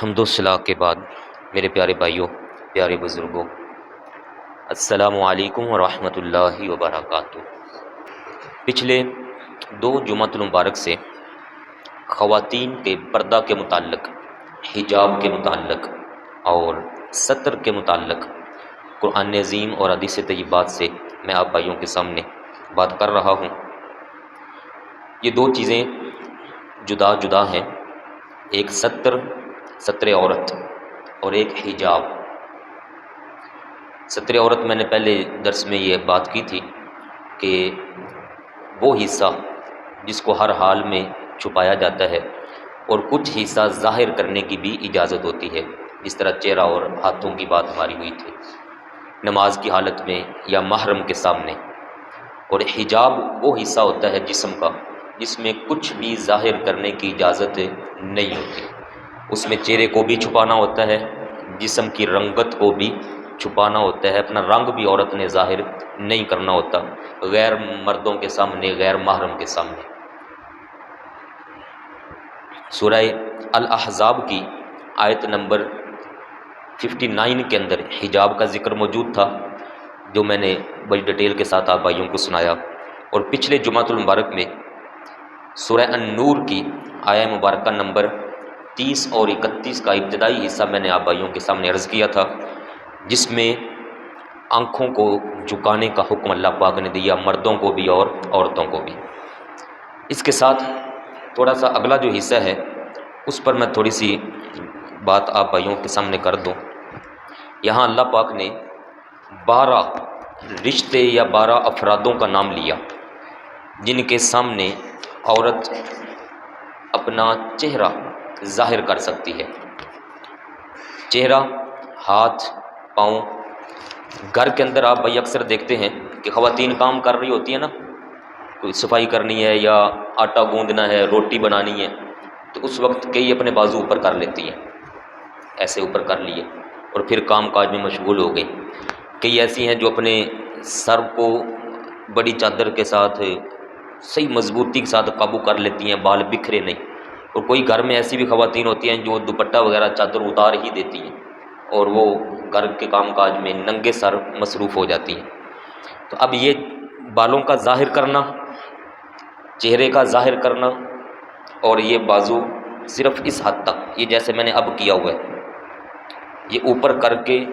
حمد و ثنا کے بعد میرے پیارے بھائیوں، پیارے بزرگوں، السلام علیکم ورحمۃ اللہ وبرکاتہ۔ پچھلے 2 جمعۃ المبارک سے خواتین کے پردہ کے متعلق، حجاب کے متعلق اور ستر کے متعلق قرآن عظیم اور حدیث طیبات سے میں آپ بھائیوں کے سامنے بات کر رہا ہوں۔ یہ 2 چیزیں جدا جدا ہیں، ایک ستر عورت اور ایک حجاب۔ ستر عورت میں نے پہلے درس میں یہ بات کی تھی کہ وہ حصہ جس کو ہر حال میں چھپایا جاتا ہے اور کچھ حصہ ظاہر کرنے کی بھی اجازت ہوتی ہے، اس طرح چہرہ اور ہاتھوں کی بات ہماری ہوئی تھی نماز کی حالت میں یا محرم کے سامنے۔ اور حجاب وہ حصہ ہوتا ہے جسم کا جس میں کچھ بھی ظاہر کرنے کی اجازت نہیں ہوتی، اس میں چہرے کو بھی چھپانا ہوتا ہے، جسم کی رنگت کو بھی چھپانا ہوتا ہے، اپنا رنگ بھی عورت نے ظاہر نہیں کرنا ہوتا غیر مردوں کے سامنے، غیر محرم کے سامنے۔ سورہ الاحزاب کی آیت نمبر 59 کے اندر حجاب کا ذکر موجود تھا، جو میں نے بڑی ڈیٹیل کے ساتھ آپ بھائیوں کو سنایا۔ اور پچھلے جمعۃ المبارک میں سورہ النور کی آیہ مبارکہ نمبر 30 اور 31 کا ابتدائی حصہ میں نے آپ بھائیوں کے سامنے عرض کیا تھا، جس میں آنکھوں کو جھکانے کا حکم اللہ پاک نے دیا، مردوں کو بھی اور عورتوں کو بھی۔ اس کے ساتھ تھوڑا سا اگلا جو حصہ ہے اس پر میں تھوڑی سی بات آپ بھائیوں کے سامنے کر دوں۔ یہاں اللہ پاک نے 12 رشتے یا 12 افرادوں کا نام لیا جن کے سامنے عورت اپنا چہرہ ظاہر کر سکتی ہے۔ چہرہ، ہاتھ، پاؤں۔ گھر کے اندر آپ بھائی اکثر دیکھتے ہیں کہ خواتین کام کر رہی ہوتی ہیں نا، کوئی صفائی کرنی ہے یا آٹا گوندنا ہے، روٹی بنانی ہے، تو اس وقت کئی اپنے بازو اوپر کر لیتی ہیں، ایسے اوپر کر لیے اور پھر کام کاج میں مشغول ہو گئی۔ کئی ایسی ہیں جو اپنے سر کو بڑی چادر کے ساتھ صحیح مضبوطی کے ساتھ قابو کر لیتی ہیں، بال بکھرے نہیں۔ اور کوئی گھر میں ایسی بھی خواتین ہوتی ہیں جو دوپٹہ وغیرہ چادر اتار ہی دیتی ہیں اور وہ گھر کے کام کاج میں ننگے سر مصروف ہو جاتی ہیں۔ تو اب یہ بالوں کا ظاہر کرنا، چہرے کا ظاہر کرنا اور یہ بازو صرف اس حد تک، یہ جیسے میں نے اب کیا ہوا ہے، یہ اوپر کر کے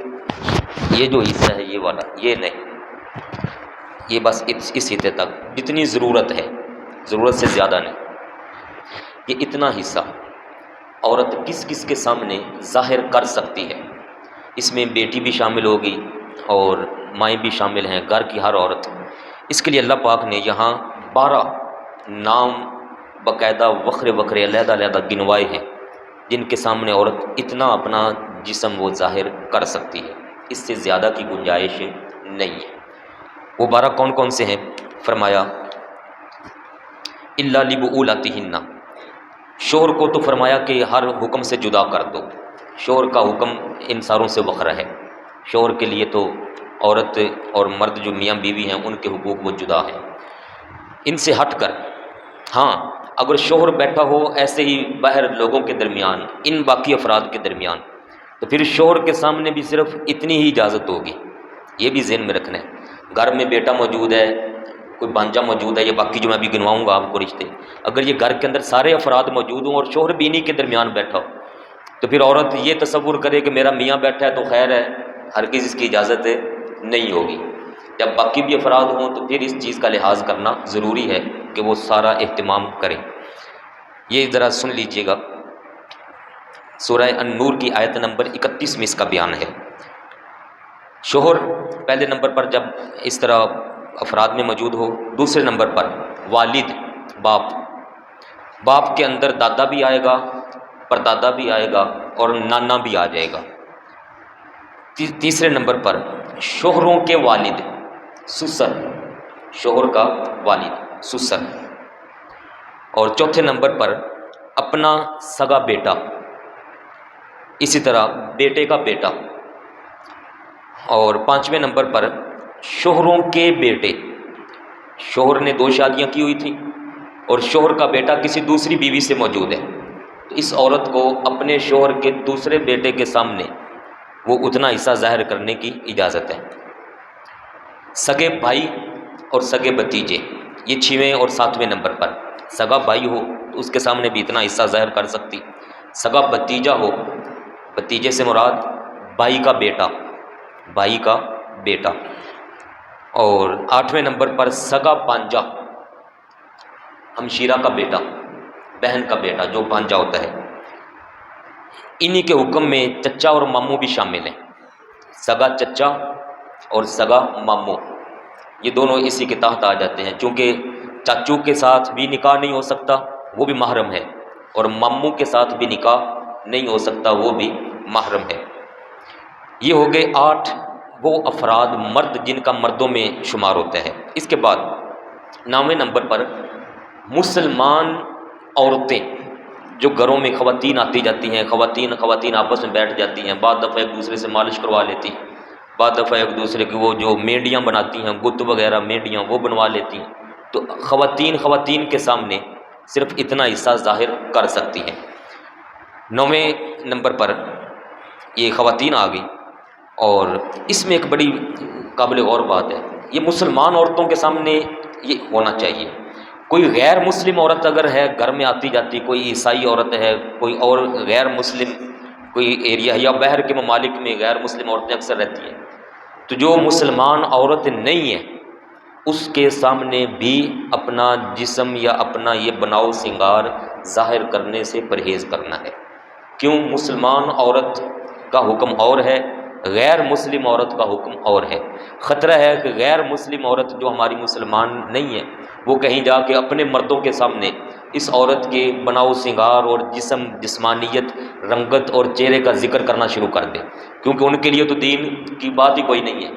یہ جو حصہ ہے یہ والا، یہ نہیں، یہ بس اس حصے تک جتنی ضرورت ہے، ضرورت سے زیادہ نہیں۔ یہ اتنا حصہ عورت کس کس کے سامنے ظاہر کر سکتی ہے؟ اس میں بیٹی بھی شامل ہوگی اور مائیں بھی شامل ہیں، گھر کی ہر عورت۔ اس کے لیے اللہ پاک نے یہاں 12 نام باقاعدہ وکھرے وکھرے علیحدہ علیحدہ گنوائے ہیں جن کے سامنے عورت اتنا اپنا جسم وہ ظاہر کر سکتی ہے، اس سے زیادہ کی گنجائش نہیں ہے۔ وہ 12 کون کون سے ہیں؟ فرمایا الا لبؤولاتہن، شوہر کو تو فرمایا کہ ہر حکم سے جدا کر دو، شوہر کا حکم ان ساروں سے وکھرا ہے۔ شوہر کے لیے تو عورت اور مرد جو میاں بیوی ہیں ان کے حقوق وہ جدا ہیں، ان سے ہٹ کر ہاں اگر شوہر بیٹھا ہو ایسے ہی باہر لوگوں کے درمیان، ان باقی افراد کے درمیان، تو پھر شوہر کے سامنے بھی صرف اتنی ہی اجازت ہوگی۔ یہ بھی ذہن میں رکھنا ہے، گھر میں بیٹا موجود ہے، کوئی بانجا موجود ہے، یہ باقی جو میں بھی گنواؤں گا آپ کو رشتے، اگر یہ گھر کے اندر سارے افراد موجود ہوں اور شوہر بھی انہی کے درمیان بیٹھا ہو، تو پھر عورت یہ تصور کرے کہ میرا میاں بیٹھا ہے تو خیر ہے، ہرگز اس کی اجازت نہیں ہوگی۔ جب باقی بھی افراد ہوں تو پھر اس چیز کا لحاظ کرنا ضروری ہے کہ وہ سارا اہتمام کریں۔ یہ ذرا سن لیجئے گا، سورہ النور کی آیت نمبر 31 میں اس کا بیان ہے۔ شوہر پہلے نمبر پر جب اس طرح افراد میں موجود ہو، دوسرے نمبر پر والد، باپ کے اندر دادا بھی آئے گا، پردادا بھی آئے گا اور نانا بھی آ جائے گا۔ تیسرے نمبر پر شوہروں کے والد، سسر، شوہر کا والد سسر، اور چوتھے نمبر پر اپنا سگا بیٹا، اسی طرح بیٹے کا بیٹا، اور 5ویں نمبر پر شوہروں کے بیٹے، شوہر نے 2 شادیاں کی ہوئی تھی اور شوہر کا بیٹا کسی دوسری بیوی سے موجود ہے تو اس عورت کو اپنے شوہر کے دوسرے بیٹے کے سامنے وہ اتنا حصہ ظاہر کرنے کی اجازت ہے۔ سگے بھائی اور سگے بھتیجے، یہ 6ویں اور 7ویں نمبر پر۔ سگا بھائی ہو تو اس کے سامنے بھی اتنا حصہ ظاہر کر سکتی، سگا بھتیجا ہو، بھتیجے سے مراد بھائی کا بیٹا، بھائی کا بیٹا، اور 8ویں نمبر پر سگا بانجا، ہمشیرہ کا بیٹا، بہن کا بیٹا جو بانجا ہوتا ہے۔ انہی کے حکم میں چچا اور ماموں بھی شامل ہیں، سگا چچا اور سگا ماموں، یہ دونوں اسی کے تحت آ جاتے ہیں، چونکہ چاچو کے ساتھ بھی نکاح نہیں ہو سکتا، وہ بھی محرم ہے، اور ماموں کے ساتھ بھی نکاح نہیں ہو سکتا، وہ بھی محرم ہے۔ یہ ہو گئے 8 وہ افراد مرد جن کا مردوں میں شمار ہوتا ہے۔ اس کے بعد 9ویں نمبر پر مسلمان عورتیں جو گھروں میں خواتین آتی جاتی ہیں، خواتین آپس میں بیٹھ جاتی ہیں، بعض دفعہ ایک دوسرے سے مالش کروا لیتی ہیں، بعض دفعہ ایک دوسرے کی وہ جو مینڈیاں بناتی ہیں، گت وغیرہ مینڈیاں وہ بنوا لیتی ہیں، تو خواتین کے سامنے صرف اتنا حصہ ظاہر کر سکتی ہیں۔ 9ویں نمبر پر یہ خواتین آ گئی، اور اس میں ایک بڑی قابل غور بات ہے، یہ مسلمان عورتوں کے سامنے یہ ہونا چاہیے۔ کوئی غیر مسلم عورت اگر ہے گھر میں آتی جاتی، کوئی عیسائی عورت ہے، کوئی اور غیر مسلم کوئی ایریا ہے، یا باہر کے ممالک میں غیر مسلم عورتیں اکثر رہتی ہیں، تو جو مسلمان عورت نہیں ہے اس کے سامنے بھی اپنا جسم یا اپنا یہ بناؤ سنگار ظاہر کرنے سے پرہیز کرنا ہے۔ کیوں؟ مسلمان عورت کا حکم اور ہے، غیر مسلم عورت کا حکم اور ہے۔ خطرہ ہے کہ غیر مسلم عورت جو ہماری مسلمان نہیں ہے وہ کہیں جا کے اپنے مردوں کے سامنے اس عورت کے بناؤ سنگار اور جسمانیت، رنگت اور چہرے کا ذکر کرنا شروع کر دے، کیونکہ ان کے لیے تو دین کی بات ہی کوئی نہیں ہے۔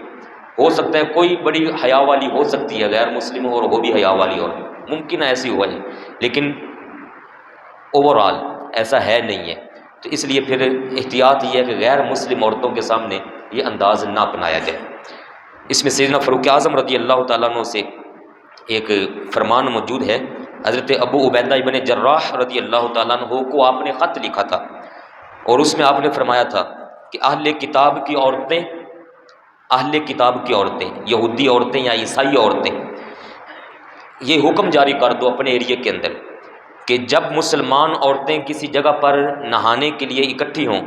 ہو سکتا ہے کوئی بڑی حیا والی ہو سکتی ہے غیر مسلم اور وہ بھی حیا والی، اور ممکن ہے ایسی ہوا ہے، لیکن اوورآل ایسا ہے نہیں ہے۔ تو اس لیے پھر احتیاط یہ ہے کہ غیر مسلم عورتوں کے سامنے یہ انداز نہ اپنایا جائے۔ اس میں سیدنا فاروق اعظم رضی اللہ تعالیٰ عنہ سے ایک فرمان موجود ہے، حضرت ابو عبیدہ ابن جراح رضی اللہ تعالیٰ عنہ کو آپ نے خط لکھا تھا، اور اس میں آپ نے فرمایا تھا کہ اہل کتاب کی عورتیں، یہودی عورتیں یا عیسائی عورتیں، یہ حکم جاری کر دو اپنے ایریے کے اندر کہ جب مسلمان عورتیں کسی جگہ پر نہانے کے لیے اکٹھی ہوں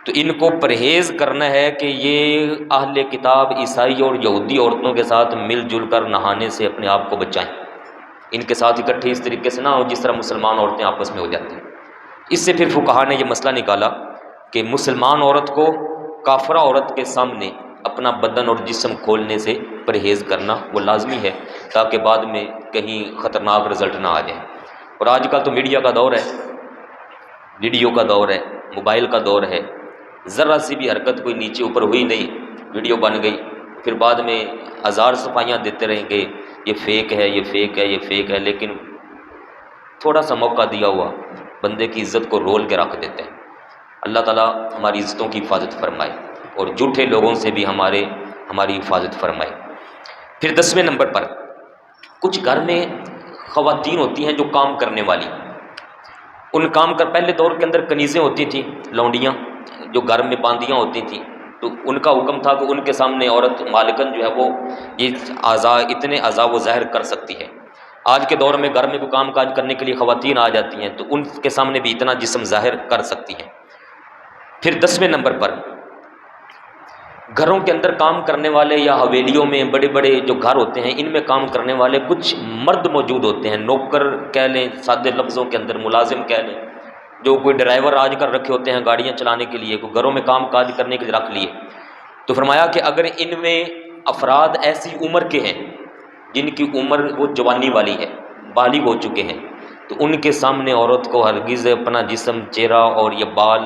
تو ان کو پرہیز کرنا ہے کہ یہ اہل کتاب عیسائی اور یہودی عورتوں کے ساتھ مل جل کر نہانے سے اپنے آپ کو بچائیں، ان کے ساتھ اکٹھی اس طریقے سے نہ ہو جس طرح مسلمان عورتیں آپس میں ہو جاتی ہیں۔ اس سے پھر فقہا نے یہ مسئلہ نکالا کہ مسلمان عورت کو کافرہ عورت کے سامنے اپنا بدن اور جسم کھولنے سے پرہیز کرنا وہ لازمی ہے، تاکہ بعد میں کہیں خطرناک رزلٹ نہ آ جائے۔ اور آج کل تو میڈیا کا دور ہے، ویڈیو کا دور ہے، موبائل کا دور ہے، ذرا سی بھی حرکت کوئی نیچے اوپر ہوئی نہیں، ویڈیو بن گئی، پھر بعد میں ہزار صفائیاں دیتے رہیں گے یہ فیک ہے، یہ فیک ہے، یہ فیک ہے، لیکن تھوڑا سا موقع دیا ہوا بندے کی عزت کو رول کے رکھ دیتے ہیں۔ اللہ تعالیٰ ہماری عزتوں کی حفاظت فرمائے اور جھوٹے لوگوں سے بھی ہماری حفاظت فرمائے۔ پھر 10ویں نمبر پر کچھ گھر میں خواتین ہوتی ہیں جو کام کرنے والی، ان کام کر پہلے دور کے اندر کنیزیں ہوتی تھیں، لونڈیاں جو گھر میں باندیاں ہوتی تھیں، تو ان کا حکم تھا کہ ان کے سامنے عورت مالکن جو ہے وہ یہ اتنے اعضاء وہ ظاہر کر سکتی ہے۔ آج کے دور میں گھر میں کوئی کام کاج کرنے کے لیے خواتین آ جاتی ہیں تو ان کے سامنے بھی اتنا جسم ظاہر کر سکتی ہیں۔ پھر 10ویں نمبر پر گھروں کے اندر کام کرنے والے یا حویلیوں میں بڑے بڑے جو گھر ہوتے ہیں ان میں کام کرنے والے کچھ مرد موجود ہوتے ہیں، نوکر کہہ لیں، سادے لفظوں کے اندر ملازم کہہ لیں، جو کوئی ڈرائیور آج کل رکھے ہوتے ہیں گاڑیاں چلانے کے لیے، کوئی گھروں میں کام کاج کرنے کے لیے رکھ لیے، تو فرمایا کہ اگر ان میں افراد ایسی عمر کے ہیں جن کی عمر وہ جوانی والی ہے، بالغ ہو چکے ہیں، تو ان کے سامنے عورت کو ہرگز اپنا جسم، چہرہ اور یہ بال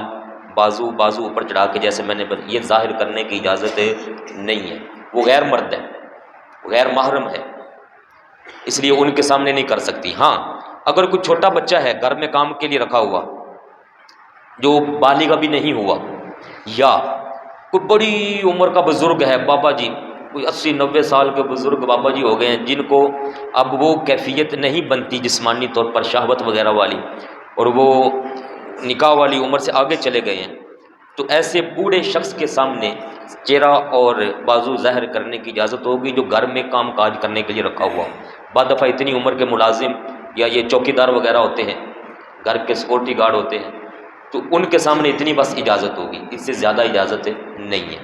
بازو اوپر چڑھا کے جیسے میں نے یہ ظاہر کرنے کی اجازت نہیں ہے۔ وہ غیر مرد ہے، غیر محرم ہے، اس لیے ان کے سامنے نہیں کر سکتی۔ ہاں اگر کوئی چھوٹا بچہ ہے گھر میں کام کے لیے رکھا ہوا جو بالغ بھی نہیں ہوا، یا کوئی بڑی عمر کا بزرگ ہے، بابا جی کوئی 80-90 سال کے بزرگ بابا جی ہو گئے ہیں جن کو اب وہ کیفیت نہیں بنتی جسمانی طور پر شہوت وغیرہ والی، اور وہ نکاح والی عمر سے آگے چلے گئے ہیں، تو ایسے بوڑھے شخص کے سامنے چہرہ اور بازو ظاہر کرنے کی اجازت ہوگی جو گھر میں کام کاج کرنے کے لیے رکھا ہوا ہو۔ بعض دفعہ اتنی عمر کے ملازم یا یہ چوکی دار وغیرہ ہوتے ہیں، گھر کے سیکورٹی گارڈ ہوتے ہیں، تو ان کے سامنے اتنی بس اجازت ہوگی، اس سے زیادہ اجازت نہیں ہے۔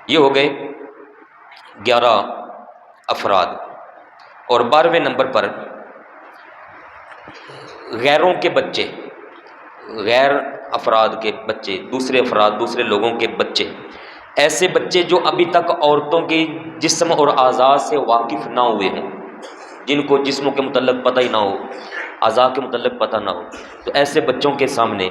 یہ ہو گئے 11 افراد۔ اور 12ویں نمبر پر غیروں کے بچے، غیر افراد کے بچے، دوسرے افراد، دوسرے لوگوں کے بچے، ایسے بچے جو ابھی تک عورتوں کے جسم اور اعضاء سے واقف نہ ہوئے ہوں، جن کو جسموں کے متعلق پتہ ہی نہ ہو، اعضاء کے متعلق پتہ نہ ہو، تو ایسے بچوں کے سامنے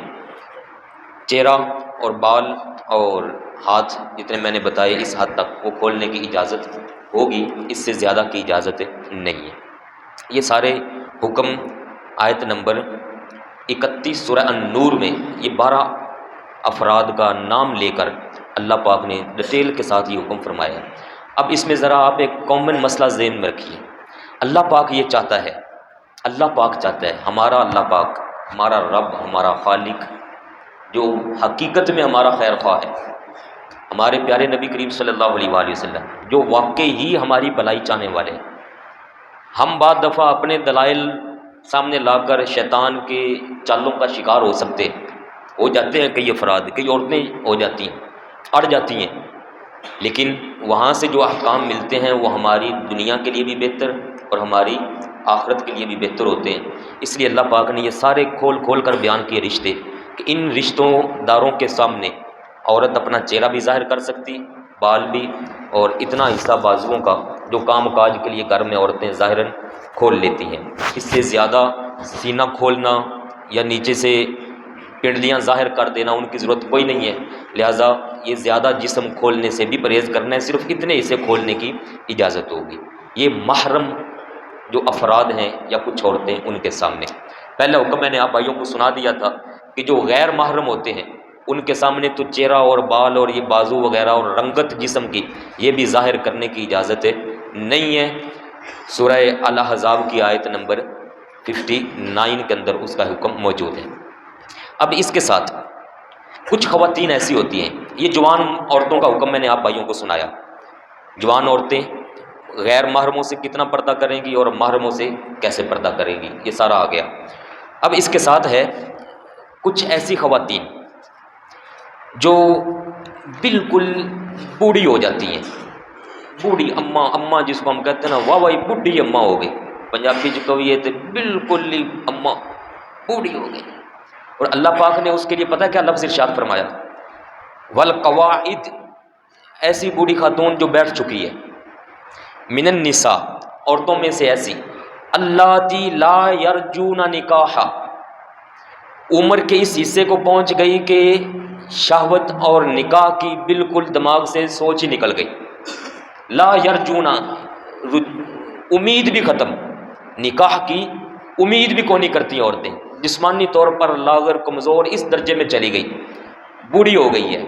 چہرہ اور بال اور ہاتھ جتنے میں نے بتائے اس حد تک وہ کھولنے کی اجازت ہوگی، اس سے زیادہ کی اجازت نہیں ہے۔ یہ سارے حکم آیت نمبر 31 سورہ النور میں یہ 12 افراد کا نام لے کر اللہ پاک نے ڈیٹیل کے ساتھ یہ حکم فرمایا ہے۔ اب اس میں ذرا آپ ایک کامن مسئلہ ذہن میں رکھیے۔ اللہ پاک یہ چاہتا ہے، اللہ پاک چاہتا ہے، ہمارا اللہ پاک، ہمارا رب، ہمارا خالق، جو حقیقت میں ہمارا خیر خواہ ہے، ہمارے پیارے نبی کریم صلی اللہ علیہ وآلہ وسلم جو واقعی ہی ہماری بھلائی چاہنے والے ہیں۔ ہم بعض دفعہ اپنے دلائل سامنے لا کر شیطان کے چالوں کا شکار ہو جاتے ہیں، کئی افراد، کئی عورتیں ہو جاتی ہیں، اڑ جاتی ہیں، لیکن وہاں سے جو احکام ملتے ہیں وہ ہماری دنیا کے لیے بھی بہتر اور ہماری آخرت کے لیے بھی بہتر ہوتے ہیں۔ اس لیے اللہ پاک نے یہ سارے کھول کر بیان کیے رشتے، کہ ان رشتوں داروں کے سامنے عورت اپنا چہرہ بھی ظاہر کر سکتی، بال بھی، اور اتنا حصہ بازوؤں کا جو کام کاج کے لیے گھر میں عورتیں ظاہراً کھول لیتی ہیں۔ اس سے زیادہ سینہ کھولنا یا نیچے سے پنڈلیاں ظاہر کر دینا ان کی ضرورت کوئی نہیں ہے، لہٰذا یہ زیادہ جسم کھولنے سے بھی پرہیز کرنا ہے، صرف اتنے حصے کھولنے کی اجازت ہوگی۔ یہ محرم جو افراد ہیں یا کچھ عورتیں ان کے سامنے، پہلا حکم میں نے آپ بھائیوں کو سنا دیا تھا کہ جو غیر محرم ہوتے ہیں ان کے سامنے تو چہرہ اور بال اور یہ بازو وغیرہ اور رنگت جسم کی یہ بھی ظاہر کرنے کی اجازت نہیں ہے۔ سورہ الاحزاب کی آیت نمبر 59 کے اندر اس کا حکم موجود ہے۔ اب اس کے ساتھ کچھ خواتین ایسی ہوتی ہیں، یہ جوان عورتوں کا حکم میں نے آپ بھائیوں کو سنایا، جوان عورتیں غیر محرموں سے کتنا پردہ کریں گی اور محرموں سے کیسے پردہ کریں گی، یہ سارا آ گیا۔ اب اس کے ساتھ ہے کچھ ایسی خواتین جو بالکل بوڑھی ہو جاتی ہیں، بوڑھی اماں جس کو ہم کہتے ہیں نا، واہ واہ بوڑھی اماں ہو گئی، پنجابی جو کوئی ہے تو بالکل ہی اماں بوڑھی ہو گئی، اور اللہ پاک نے اس کے لیے پتہ ہے کیا لفظ ارشاد فرمایا؟ والقواعد، ایسی بوڑھی خاتون جو بیٹھ چکی ہے، من النساء، عورتوں میں سے ایسی، اللاتی لا یرجون نکاحا، عمر کے اس حصے کو پہنچ گئی کہ شہوت اور نکاح کی بالکل دماغ سے سوچ ہی نکل گئی، لا یرجونا، امید بھی ختم، نکاح کی امید بھی کونی کرتی ہیں عورتیں، جسمانی طور پر لاغر کمزور اس درجے میں چلی گئی، بوڑھی ہو گئی ہے۔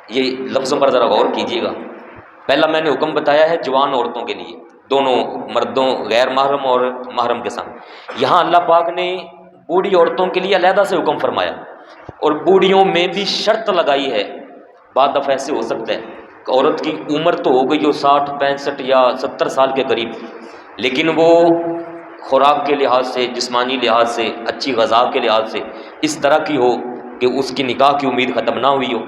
یہ لفظوں پر ذرا غور کیجیے گا۔ پہلا میں نے حکم بتایا ہے جوان عورتوں کے لیے، دونوں مردوں غیر محرم اور محرم کے سامنے، یہاں اللہ پاک نے بوڑھی عورتوں کے لیے علیحدہ سے حکم فرمایا، اور بوڑھیوں میں بھی شرط لگائی ہے۔ بعض دفعہ ایسے ہو سکتا ہے کہ عورت کی عمر تو ہو گئی جو 60 65 یا 70 سال کے قریب، لیکن وہ خوراک کے لحاظ سے، جسمانی لحاظ سے، اچھی غذا کے لحاظ سے اس طرح کی ہو کہ اس کی نکاح کی امید ختم نہ ہوئی ہو۔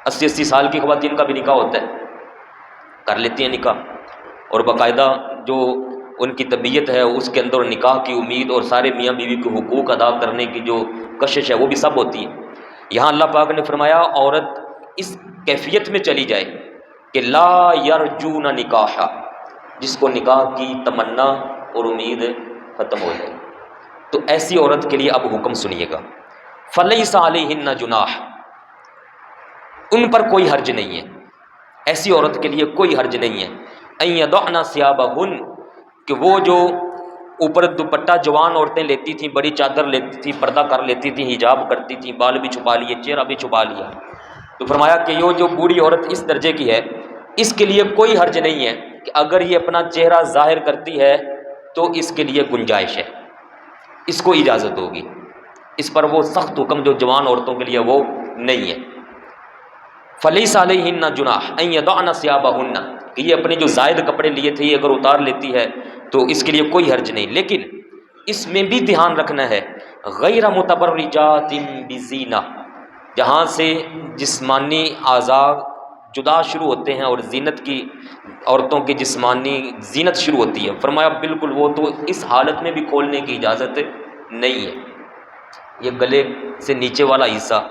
80 سال کی خواتین کا بھی نکاح ہوتا ہے، کر لیتی ہیں نکاح، اور باقاعدہ جو ان کی طبیعت ہے اس کے اندر نکاح کی امید اور سارے میاں بیوی کے حقوق ادا کرنے کی جو کشش ہے وہ بھی سب ہوتی ہے۔ یہاں اللہ پاک نے فرمایا عورت اس کیفیت میں چلی جائے کہ لا یرجون نکاحا، جس کو نکاح کی تمنا اور امید ختم ہو جائے، تو ایسی عورت کے لیے اب حکم سنیے گا، فلیس علیہن جناح، ان پر کوئی حرج نہیں ہے، ایسی عورت کے لیے کوئی حرج نہیں ہے، ان یضعن ثیابہن، کہ وہ جو اوپر دوپٹہ جوان عورتیں لیتی تھیں، بڑی چادر لیتی تھیں، پردہ کر لیتی تھیں، حجاب کرتی تھیں، بال بھی چھپا لیے، چہرہ بھی چھپا لیا، تو فرمایا کہ یہ جو بوڑھی عورت اس درجے کی ہے اس کے لیے کوئی حرج نہیں ہے کہ اگر یہ اپنا چہرہ ظاہر کرتی ہے تو اس کے لیے گنجائش ہے، اس کو اجازت ہوگی۔ اس پر وہ سخت حکم جو جوان عورتوں کے لیے وہ نہیں ہے۔ فلیس علیہن جناح ان یضعن ثیابہن، کہ یہ اپنے جو زائد کپڑے لیے تھے یہ اگر اتار لیتی ہے تو اس کے لیے کوئی حرج نہیں، لیکن اس میں بھی دھیان رکھنا ہے غیر متبرجات بزینہ، جہاں سے جسمانی اعضاء جدا شروع ہوتے ہیں اور زینت کی عورتوں کی جسمانی زینت شروع ہوتی ہے، فرمایا بالکل وہ تو اس حالت میں بھی کھولنے کی اجازت نہیں ہے، یہ گلے سے نیچے والا حصہ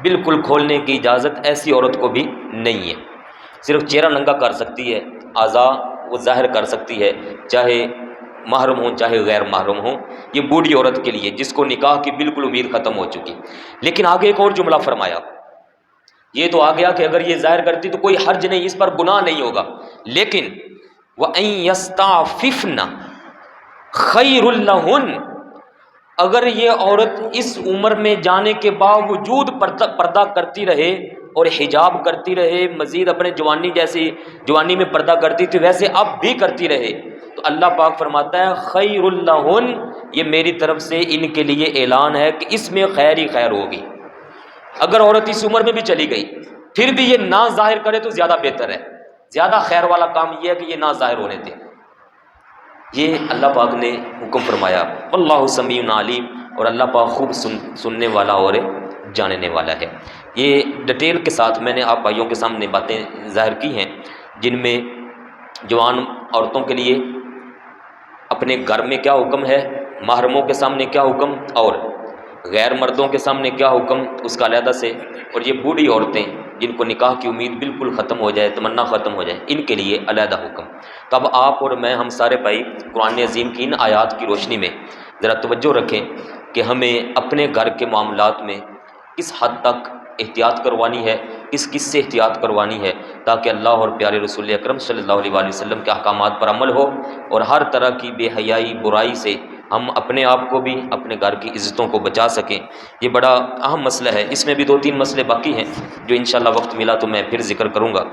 بالکل کھولنے کی اجازت ایسی عورت کو بھی نہیں ہے، صرف چہرہ ننگا کر سکتی ہے، اعضاء وہ ظاہر کر سکتی ہے، چاہے محرم ہوں چاہے غیر محرم ہوں، یہ بوڑھی عورت کے لیے جس کو نکاح کی بالکل امید ختم ہو چکی۔ لیکن آگے ایک اور جملہ فرمایا، یہ تو آ گیا کہ اگر یہ ظاہر کرتی تو کوئی حرج نہیں، اس پر گناہ نہیں ہوگا، لیکن وَأَن يَسْتَعْفِفْنَ خَيْرٌ لَهُنَّ، اگر یہ عورت اس عمر میں جانے کے باوجود پردہ کرتی رہے اور حجاب کرتی رہے، مزید اپنے جوانی میں پردہ کرتی تھی ویسے اب بھی کرتی رہے، تو اللہ پاک فرماتا ہے خیر لہن، یہ میری طرف سے ان کے لیے اعلان ہے کہ اس میں خیر ہی خیر ہوگی۔ اگر عورت اس عمر میں بھی چلی گئی پھر بھی یہ نہ ظاہر کرے تو زیادہ بہتر ہے، زیادہ خیر والا کام یہ ہے کہ یہ نہ ظاہر ہونے دے، یہ اللہ پاک نے حکم فرمایا۔ اللہ سمیع علیم، اور اللہ پاک خوب سننے والا اور جاننے والا ہے۔ یہ ڈیٹیل کے ساتھ میں نے آپ بھائیوں کے سامنے باتیں ظاہر کی ہیں جن میں جوان عورتوں کے لیے اپنے گھر میں کیا حکم ہے، محرموں کے سامنے کیا حکم، اور غیر مردوں کے سامنے کیا حکم اس کا علیحدہ سے، اور یہ بوڑھی عورتیں جن کو نکاح کی امید بالکل ختم ہو جائے، تمنا ختم ہو جائے، ان کے لیے علیحدہ حکم۔ تو اب آپ اور میں، ہم سارے بھائی قرآن عظیم کی ان آیات کی روشنی میں ذرا توجہ رکھیں کہ ہمیں اپنے گھر کے معاملات میں کس حد تک احتیاط کروانی ہے، کس سے احتیاط کروانی ہے، تاکہ اللہ اور پیارے رسول اکرم صلی اللہ علیہ وآلہ وسلم کے احکامات پر عمل ہو، اور ہر طرح کی بے حیائی برائی سے ہم اپنے آپ کو بھی اپنے گھر کی عزتوں کو بچا سکیں۔ یہ بڑا اہم مسئلہ ہے، اس میں بھی 2-3 مسئلے باقی ہیں جو انشاءاللہ وقت ملا تو میں پھر ذکر کروں گا۔